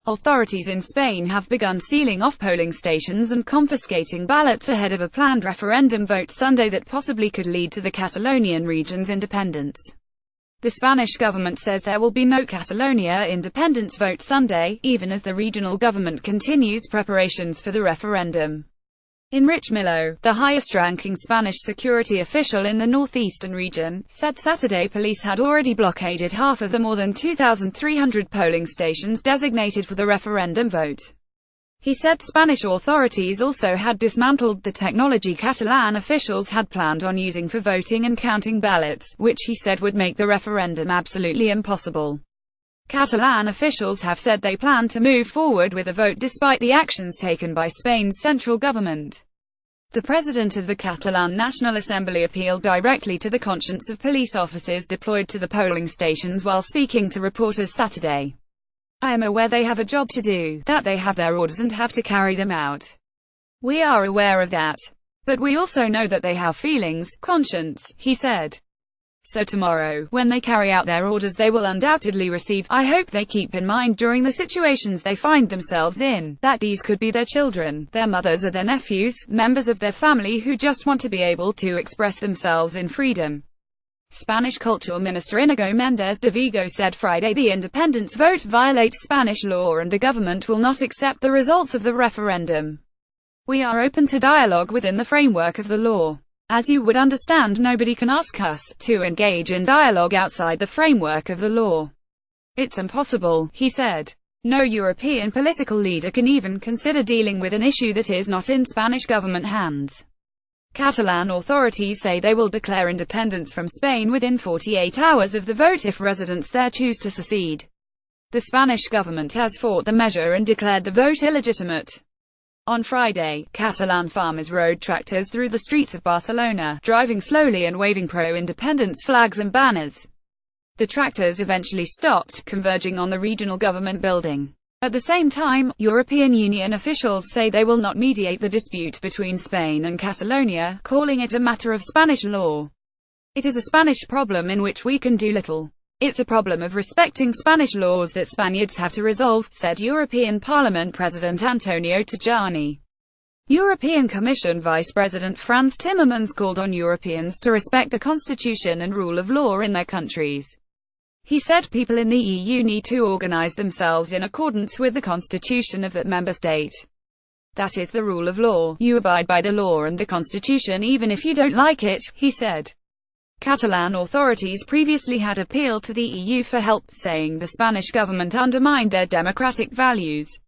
Authorities in Spain have begun sealing off polling stations and confiscating ballots ahead of a planned referendum vote Sunday that possibly could lead to the Catalonian region's independence. The Spanish government says there will be no Catalonia independence vote Sunday, even as the regional government continues preparations for the referendum. Enrique Millo, the highest-ranking Spanish security official in the northeastern region, said Saturday police had already blockaded half of the more than 2,300 polling stations designated for the referendum vote. He said Spanish authorities also had dismantled the technology Catalan officials had planned on using for voting and counting ballots, which he said would make the referendum absolutely impossible. Catalan officials have said they plan to move forward with a vote despite the actions taken by Spain's central government. The president of the Catalan National Assembly appealed directly to the conscience of police officers deployed to the polling stations while speaking to reporters Saturday. "I am aware they have a job to do, that they have their orders and have to carry them out. We are aware of that. But we also know that they have feelings, conscience," he said. "So tomorrow, when they carry out their orders, they will undoubtedly receive. I hope they keep in mind during the situations they find themselves in, that these could be their children, their mothers or their nephews, members of their family who just want to be able to express themselves in freedom." Spanish Culture Minister Íñigo Méndez de Vigo said Friday the independence vote violates Spanish law and the government will not accept the results of the referendum. "We are open to dialogue within the framework of the law. As you would understand, nobody can ask us to engage in dialogue outside the framework of the law. It's impossible," he said. "No European political leader can even consider dealing with an issue that is not in Spanish government hands." Catalan authorities say they will declare independence from Spain within 48 hours of the vote if residents there choose to secede. The Spanish government has fought the measure and declared the vote illegitimate. On Friday, Catalan farmers rode tractors through the streets of Barcelona, driving slowly and waving pro-independence flags and banners. The tractors eventually stopped, converging on the regional government building. At the same time, European Union officials say they will not mediate the dispute between Spain and Catalonia, calling it a matter of Spanish law. "It is a Spanish problem in which we can do little. It's a problem of respecting Spanish laws that Spaniards have to resolve," said European Parliament President Antonio Tajani. European Commission Vice President Frans Timmermans called on Europeans to respect the constitution and rule of law in their countries. He said people in the EU need to organize themselves in accordance with the constitution of that member state. "That is the rule of law. You abide by the law and the constitution even if you don't like it," he said. Catalan authorities previously had appealed to the EU for help, saying the Spanish government undermined their democratic values.